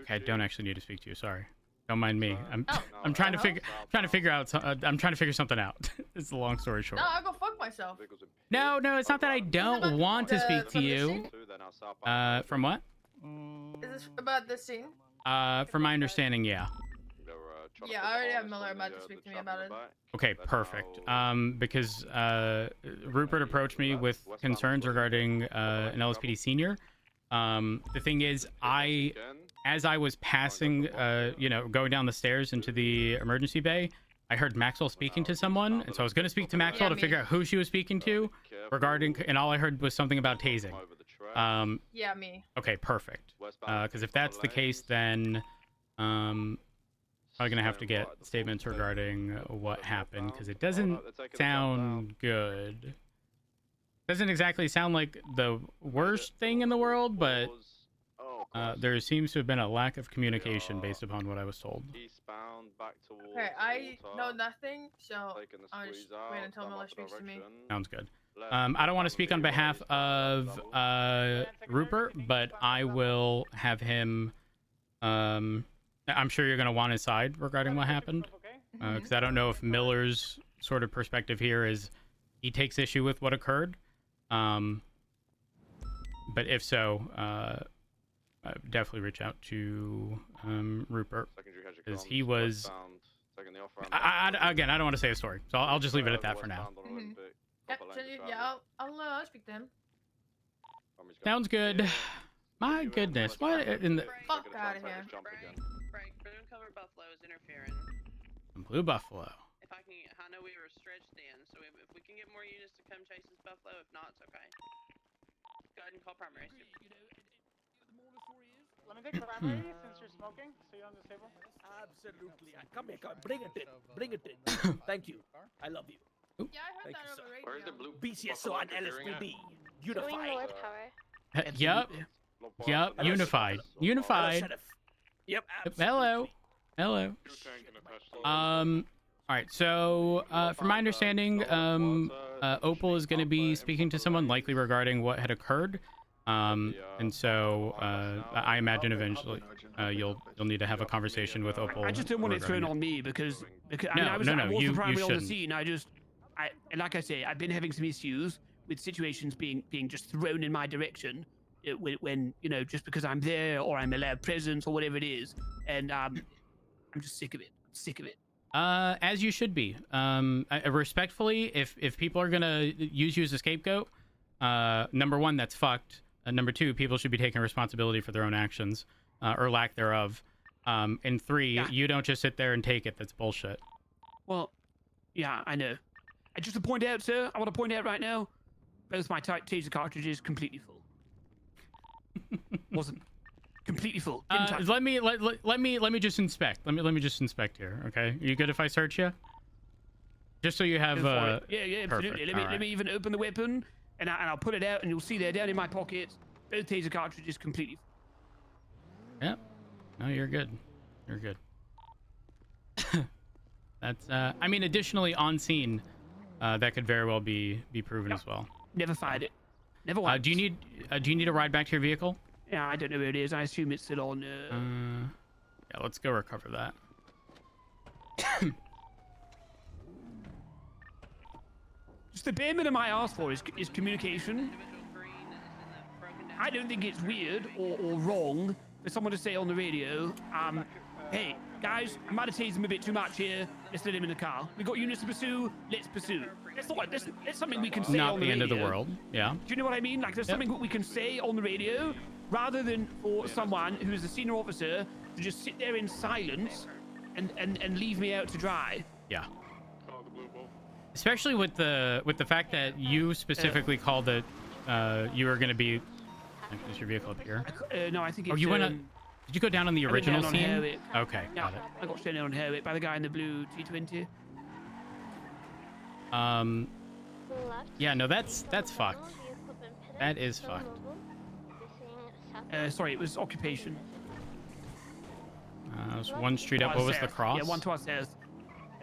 Okay, I don't actually need to speak to you. Sorry. Don't mind me. I'm trying to figure out. I'm trying to figure something out. It's a long story short. No, I'll go fuck myself. No, it's not that I don't want to speak to you. From what? Is this about this scene? From my understanding, yeah. Yeah, I already have Miller about to speak to me about it. Okay, perfect. Because Rupert approached me with concerns regarding an LSPD senior. The thing is, as I was passing, you know, going down the stairs into the emergency bay, I heard Maxwell speaking to someone, and so I was going to speak to Maxwell to figure out who she was speaking to regarding, and all I heard was something about tasing. Yeah, me. Okay, perfect. Because if that's the case, then probably gonna have to get statements regarding what happened, because it doesn't sound good. Doesn't exactly sound like the worst thing in the world, but there seems to have been a lack of communication based upon what I was told. Okay, I know nothing, so I'll just wait until Miller speaks to me. Sounds good. I don't want to speak on behalf of Rupert, but I will have him. I'm sure you're going to want his side regarding what happened, because I don't know if Miller's sort of perspective here is he takes issue with what occurred. But if so, definitely reach out to Rupert, because he was. Again, I don't want to say a story, so I'll just leave it at that for now. Yeah, I'll speak to him. Sounds good. My goodness, what in the fuck out of here? Right, Blue Cover Buffalo is interfering. Blue Buffalo. If I can, I know we were stretched thin, so if we can get more units to come chase this Buffalo, if not, it's okay. Go ahead and call primary. Let me take primary since you're smoking, so you're on the table. Absolutely. Come here, bring it in. Bring it in. Thank you. I love you. Yeah, I heard that over radio. Where's the blue BCSO and LSPD. Unified. Yep. Unified. Yep. Hello. All right. So, from my understanding, Opal is going to be speaking to someone likely regarding what had occurred. And so I imagine eventually you'll need to have a conversation with Opal. I just didn't want it thrown on me because I mean, I was you primarily on the shouldn't. scene. And like I say, I've been having some issues with situations being just thrown in my direction when you know, just because I'm there or I'm allowed presence or whatever it is, and I'm just sick of it. As you should be. Respectfully, if people are gonna use you as a scapegoat, number one, that's fucked. Number two, people should be taking responsibility for their own actions, or lack thereof. And three, you don't just sit there and take it. That's bullshit. Well, yeah, I know. And just to point out, sir, I want to point out right now, both my taser cartridges completely full. Wasn't completely full. Let me just inspect. Let me just inspect here. Okay, you good if I search you? Just so you have. Yeah, absolutely. Let me even open the weapon, and I'll pull it out, and you'll see there down in my pocket, both taser cartridges completely full. Yep. No, you're good. You're good. That's I mean, additionally on scene, that could very well be proven as well. Never fired it. Never once. Do you need a ride back to your vehicle? Yeah, I don't know where it is. I assume it's still on. Yeah, let's go recover that. Just the bare minimum I ask for is communication. I don't think it's weird or wrong for someone to say on the radio, hey, guys, I might have teased him a bit too much here. Let's let him in the car. We got units to pursue. Let's pursue. That's something we can say Not on the the radio. end of the world. Yeah. Do you know what I mean? Like, there's something that we can say on the radio rather than for someone who is a senior officer to just sit there in silence and leave me out to dry. Yeah. Especially with the fact that you specifically called that you were going to be. Is your vehicle up here? No, I think it's. Oh, you went on. Did you go down on the original scene? Okay, yeah, got it. I got sent down on Herwick by the guy in the blue T20. Yeah, no, that's fucked. That is fucked. Sorry, it was occupation. It was one street up. What was the cross? Yeah, one to our south.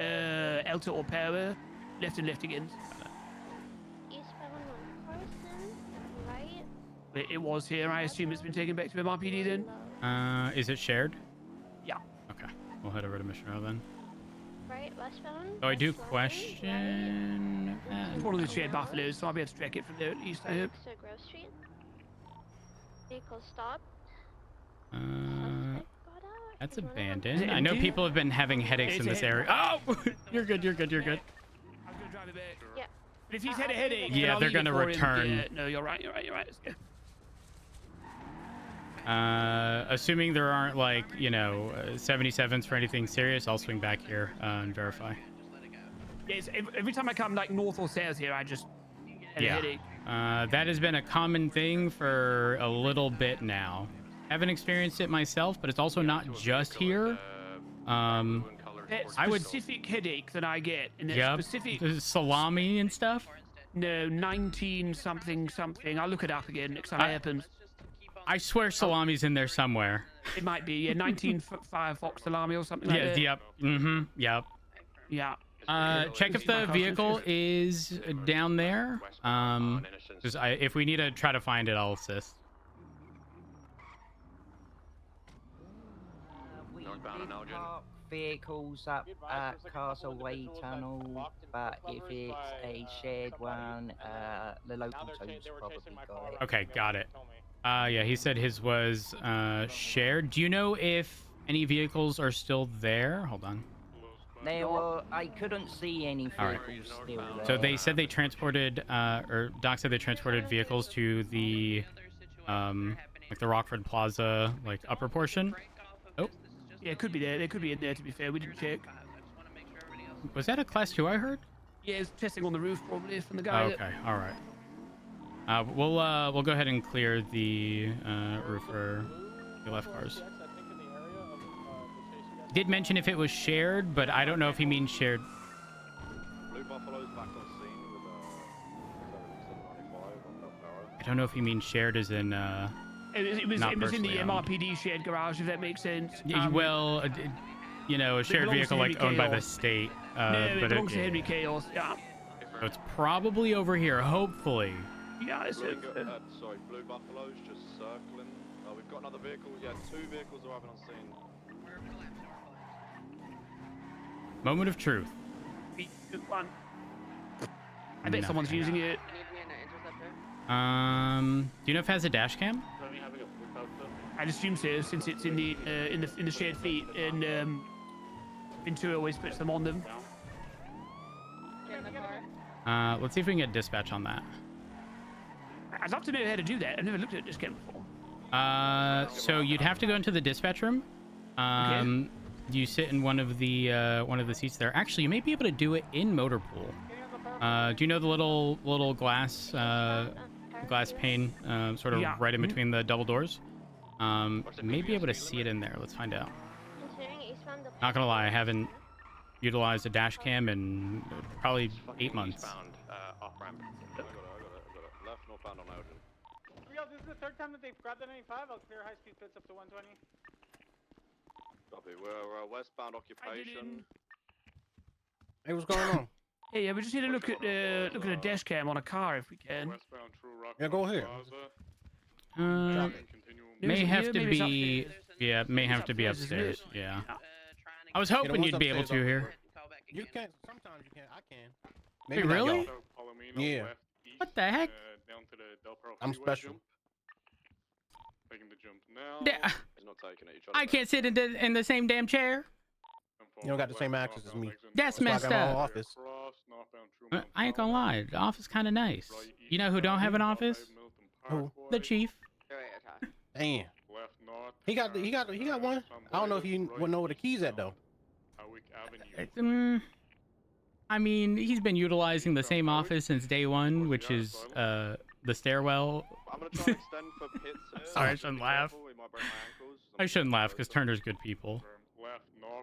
Elta or Power, left and left again. It was here. I assume it's been taken back to MRPD then. Is it shared? Yeah. Okay, we'll head over to Missionary then. Right, westbound. So I do question. It's one of the shared buffaloes, so I'll be able to track it from there at least. I hope. So Grove Street. Vehicle stopped. That's abandoned. I know people have been having headaches in this area. Oh, you're good. You're good. You're good. I'm gonna drive it back. Yeah. But if he's had a headache, yeah, they're gonna return. Yeah, no, you're right. You're right. You're right. Let's go. Assuming there aren't like 77s for anything serious, I'll swing back here and verify. Yes, every time I come like north or south here, I just had a headache. That has been a common thing for a little bit now. Haven't experienced it myself, but it's also not just here. That specific headache that I get, and that specific salami and stuff. No, 19 something something. I'll look it up again next time it happens. I swear salami's in there somewhere. It might be, yeah, 19 Firefox salami or something like that. Yep. Mm-hmm. Yep. Yeah. Check if the vehicle is down there. Because if we need to try to find it, I'll assist. Vehicles up at Castleway Tunnel, but if it's a shared one, the local team's probably got it. Okay, got it. Yeah, he said his was shared. Do you know if any vehicles are still there? Hold on. There were, I couldn't see any vehicles still there. So they said they transported, or Doc said they transported vehicles to the, like the Rockford Plaza, like upper portion. Oh. Yeah, it could be there. They could be in there, to be fair. We didn't check. Was that a Class 2 I heard? Yeah, it's testing on the roof probably from the guy. Okay, all right. We'll go ahead and clear the roof for the left cars. Did mention if it was shared, but I don't know if he means shared. Blue Buffalo's back on scene with 795 I don't know if he means shared as in It was in the MRPD shared garage, if that makes sense. Well, a shared vehicle like owned by the state. No, it belongs to Henry Chaos. Yeah. So it's probably over here, hopefully. Yeah, it's sorry, Blue Buffalo's just circling. We've got another vehicle. Yeah, 2 vehicles arriving on scene. Moment of truth. 3, 2, 1. I bet someone's using it. Do you know if it has a dash cam? I'd assume so, since it's in the shared fleet, and Ventura always puts them on them. Let's see if we can get dispatch on that. I'd love to know how to do that. I've never looked at this cam before. So you'd have to go into the dispatch room. Okay. You sit in one of the seats there. Actually, you may be able to do it in motor pool. Do you know the little glass pane sort of right in between the double doors? You may be able to see it in there. Let's find out. Not gonna lie, I haven't utilized a dash cam in probably 8 months. Off-ramp. I got it. Left northbound on Elgin. Real, this is the 3rd time that they've grabbed the 95. I'll clear high-speed pits up to 120. Copy. We're westbound occupation. Hey, what's going on? Hey, yeah, we just need to look at a dash cam on a car if we can. Yeah, go ahead. May have to be. Yeah, may have to be upstairs. Yeah. I was hoping you'd be able to here. You can. Sometimes you can. I can. Wait, really? Yeah. What the heck? I'm special. Taking the jump now. He's not taking it. I can't sit in the same damn chair. You don't got the same access as me. That's why I messed got my own up. office. I ain't gonna lie, the office kind of nice. You know who don't have an office? Who? The chief. Damn. He got one. I don't know if you would know where the keys at though. I mean, he's been utilizing the same office since day one, which is the stairwell. I'm gonna try and extend for pits here. Sorry, I shouldn't laugh. I shouldn't laugh because Turner's good people.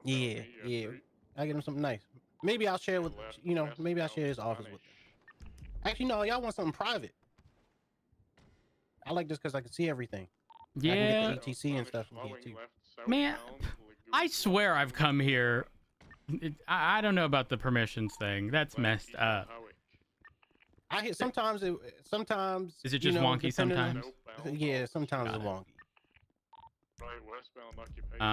Yeah, yeah. I get him something nice. Maybe I'll share with maybe I'll share his office with him. Actually, no, y'all want something private. I like this because I can see everything. Yeah. I can get the ETC and stuff from here too. Man, I swear I've come here. I don't know about the permissions thing. That's messed up. I hear sometimes. Is it just wonky sometimes? Yeah, sometimes it's wonky.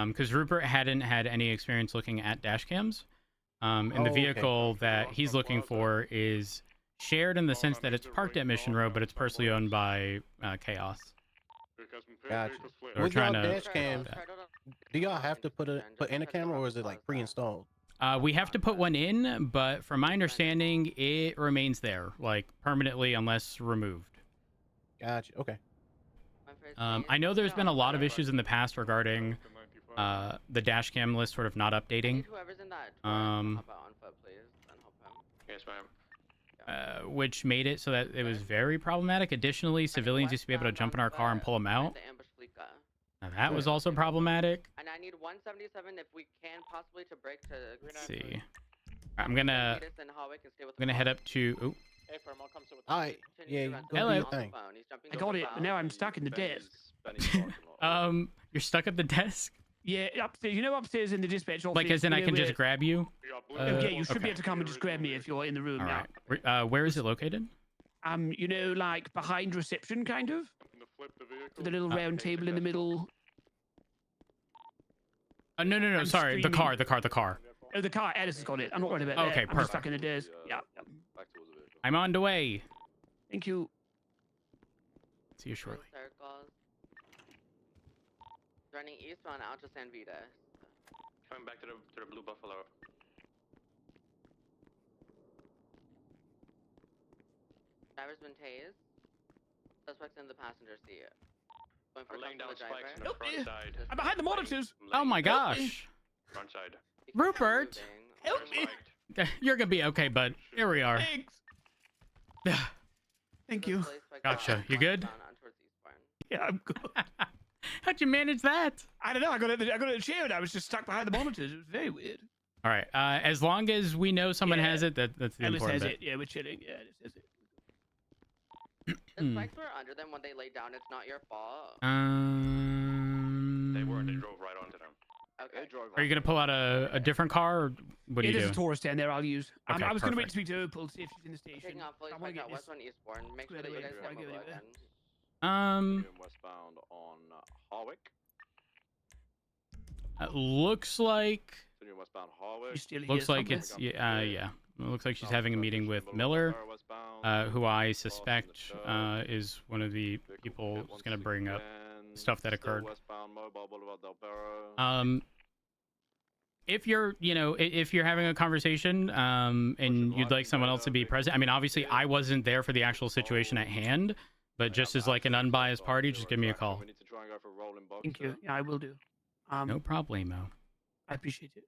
Because Rupert hadn't had any experience looking at dash cams. And the vehicle that he's looking for is shared in the sense that it's parked at Mission Road, but it's personally owned by Chaos. Gotcha. So With y'all dash cams, do y'all have to put in a camera, or is it like pre-installed? We have to put one in, but from my understanding, it remains there, like permanently, unless removed. Gotcha. Okay. I know there's been a lot of issues in the past regarding the dash cam list sort of not updating. Yes, ma'am. Which made it so that it was very problematic. Additionally, civilians used to be able to jump in our car and pull them out. Now, that was also problematic. And I need 177 if we can possibly to break to. Let's see. I'm gonna head up to. Ooh. All right. Yeah. Hello. I got it. But now I'm stuck in the desk. You're stuck at the desk. Yeah, upstairs. You know, upstairs in the dispatch office. Like, as in, I can just grab you. Yeah, you should be able to come and just grab me if you're in the room. All now. right. Where is it located? You know, like behind reception, kind of. With a little round table in the middle. No. Sorry, the car. Oh, the car. Alice has got it. I'm not worried about that. Okay, I'm perfect. just stuck in the desk. Yeah. I'm on the way. Thank you. See you shortly. Circles. Running eastbound out to San Vita. Coming back to the Blue Buffalo. Driver's been tased. Suspect's in the passenger seat. Going for laying down the spikes in driver. the front side. I'm behind the monitors. Oh my gosh. Front side. Rupert. Help me. You're gonna be okay, bud. Here we are. Thanks. Thank you. Gotcha. You good? Yeah, I'm good. How'd you manage that? I don't know. I got in the chair and I was just stuck behind the monitors. It was very weird. All right. As long as we know someone has it, that's the Alice important has bit. it. Yeah, we're chilling. Yeah, Alice has it. The spikes were under them when they laid down. It's not your fault. They weren't. They drove right onto them. Okay. Are you gonna pull out a different car, or what are you There's doing? a Taurus down there. I'll use. Okay, I was going to wait to perfect. speak to Opal, see if she's in the station. Taking off fully I want to spiked get out this. west on Eastbourne. Make sure that you guys get mobile again. Westbound on Harwick. Looks like. Continuing westbound Harwick. Looks like it's yeah. It looks like she's having a meeting with Miller, who I suspect is one of the people who's gonna bring up stuff that occurred. If you're, if you're having a conversation, and you'd like someone else to be present, I mean, obviously I wasn't there for the actual situation at hand, but just as like an unbiased party, just give me a call. Thank you. Yeah, I will do. No problemo. I appreciate it.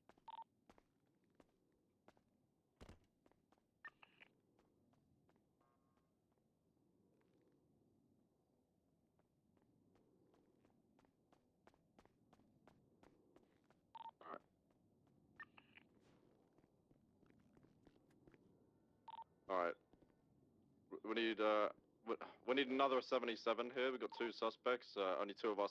All right. We need another 77 here. We've got 2 suspects. Only 2 of us hold